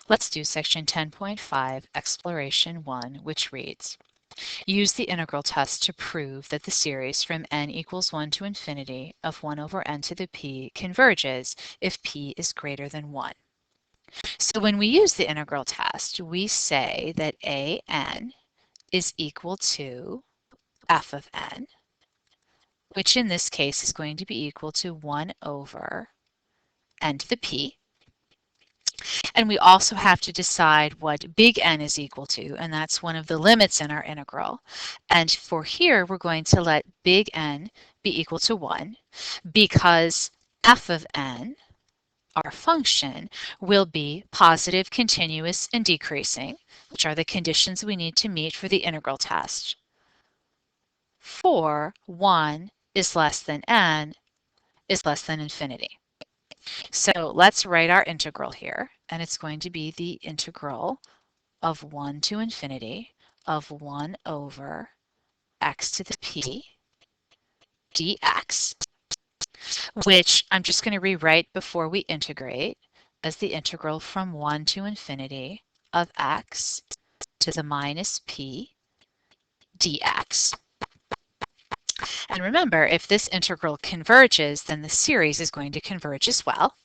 Let's do section 10.5, exploration 1, which reads, use the integral test to prove that the series from n equals 1 to infinity of 1 over n to the p converges if p is greater than 1. So when we use the integral test, we say that an is equal to f of n, which in this case is going to be equal to 1 over n to the p. And we also have to decide what big N is equal to, and that's one of the limits in our integral. And for here, we're going to let big N be equal to 1 because f of n, our function, will be positive, continuous, and decreasing, which are the conditions we need to meet for the integral test. For 1 is less than n is less than infinity. So let's write our integral here, and it's going to be the integral of 1 to infinity of 1 over x to the p dx, which I'm just going to rewrite before we integrate as the integral from 1 to infinity of x to the minus p dx. And remember, if this integral converges, then the series is going to converge as well.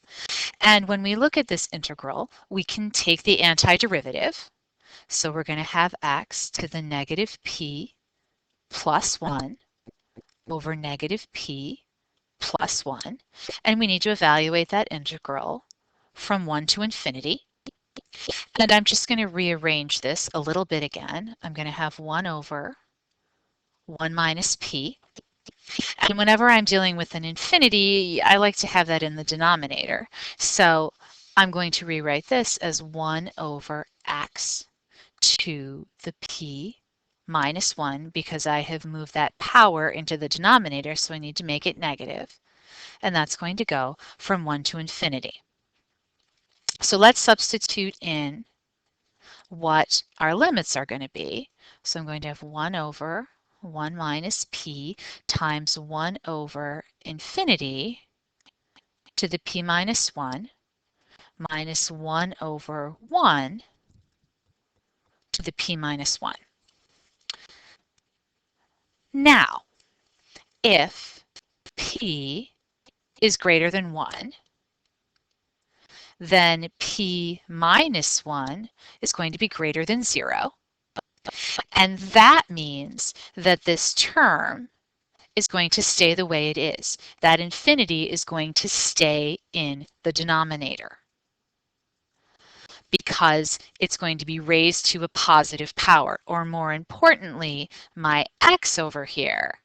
And when we look at this integral, we can take the antiderivative. So we're going to have x to the negative p plus 1 over negative p plus 1. And we need to evaluate that integral from 1 to infinity. And I'm just going to rearrange this a little bit again. I'm going to have 1 over 1 minus p. And whenever I'm dealing with an infinity, I like to have that in the denominator. So I'm going to rewrite this as 1 over x to the p minus 1 because I have moved that power into the denominator, so I need to make it negative. And that's going to go from 1 to infinity. So let's substitute in what our limits are going to be. So I'm going to have 1 over 1 minus p times 1 over infinity to the p minus 1 minus 1 over 1 to the p minus 1. Now, if p is greater than 1, then p minus 1 is going to be greater than 0. And that means that this term is going to stay the way it is. That infinity is going to stay in the denominator because it's going to be raised to a positive power, or more importantly, my x over here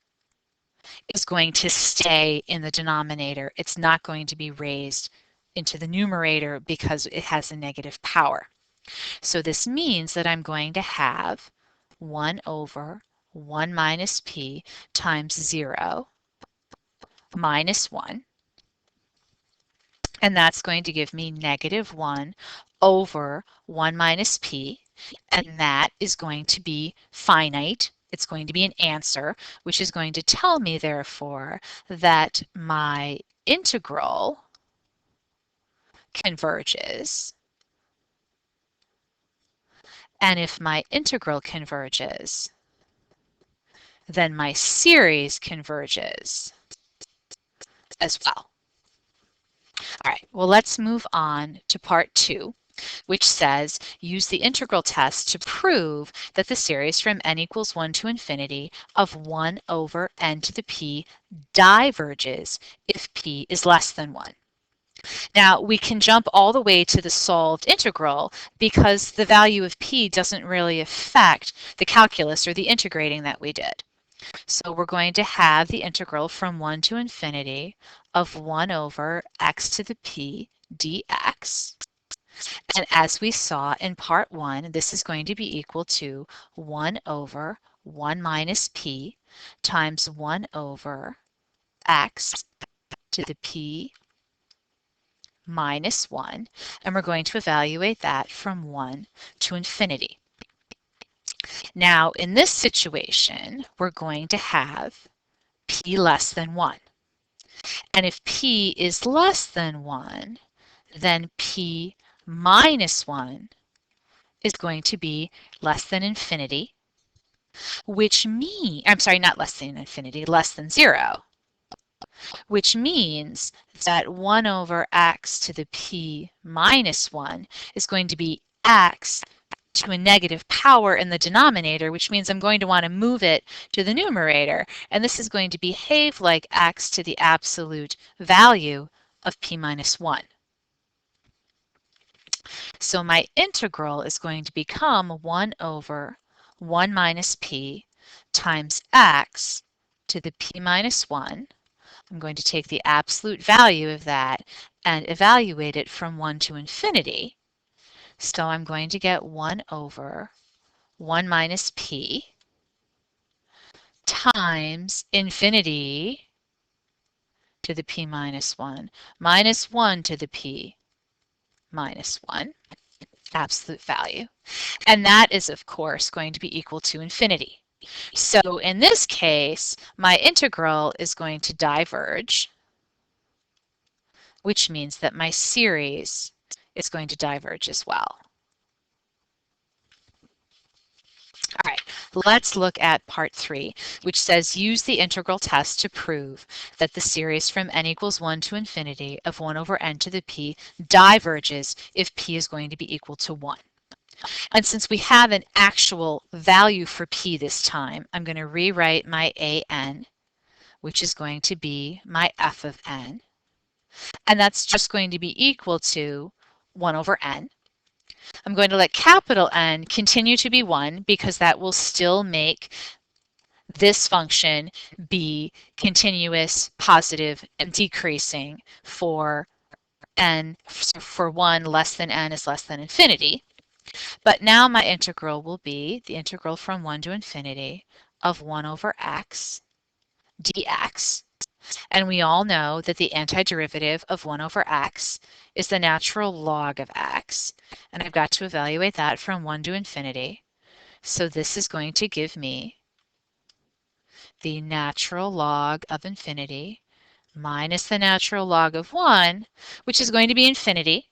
is going to stay in the denominator. It's not going to be raised into the numerator because it has a negative power. So this means that I'm going to have 1 over 1 minus p times 0 minus 1. And that's going to give me negative 1 over 1 minus p. And that is going to be finite. It's going to be an answer, which is going to tell me, therefore, that my integral converges. And if my integral converges, then my series converges as well. All right, well, let's move on to part 2, which says use the integral test to prove that the series from n equals 1 to infinity of 1 over n to the p diverges if p is less than 1. Now, we can jump all the way to the solved integral because the value of p doesn't really affect the calculus or the integrating that we did. So we're going to have the integral from 1 to infinity of 1 over x to the p dx. And as we saw in part 1, this is going to be equal to 1 over 1 minus p times 1 over x to the p minus 1, and we're going to evaluate that from 1 to infinity. Now, in this situation, we're going to have p less than 1. And if p is less than 1, then p minus 1 is going to be less than infinity, which means, I'm sorry, not less than infinity, less than 0, which means that 1 over x to the p minus 1 is going to be x to a negative power in the denominator, which means I'm going to want to move it to the numerator. And this is going to behave like x to the absolute value of p minus 1. So my integral is going to become 1 over 1 minus p times x to the p minus 1. I'm going to take the absolute value of that and evaluate it from 1 to infinity. So I'm going to get 1 over 1 minus p times infinity to the p minus 1 minus 1 to the p minus 1, absolute value. And that is, of course, going to be equal to infinity. So in this case, my integral is going to diverge, which means that my series is going to diverge as well. All right, let's look at part 3, which says use the integral test to prove that the series from n equals 1 to infinity of 1 over n to the p diverges if p is going to be equal to 1. And since we have an actual value for p this time, I'm going to rewrite my an, which is going to be my f of n. And that's just going to be equal to 1 over n. I'm going to let capital N continue to be 1 because that will still make this function be continuous, positive, and decreasing for n, for 1 less than n is less than infinity. But now my integral will be the integral from 1 to infinity of 1 over x dx. And we all know that the antiderivative of 1 over x is the natural log of x. And I've got to evaluate that from 1 to infinity. So this is going to give me the natural log of infinity minus the natural log of 1, which is going to be infinity.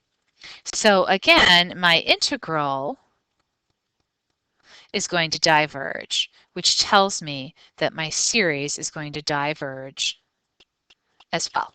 So again, my integral is going to diverge, which tells me that my series is going to diverge as well.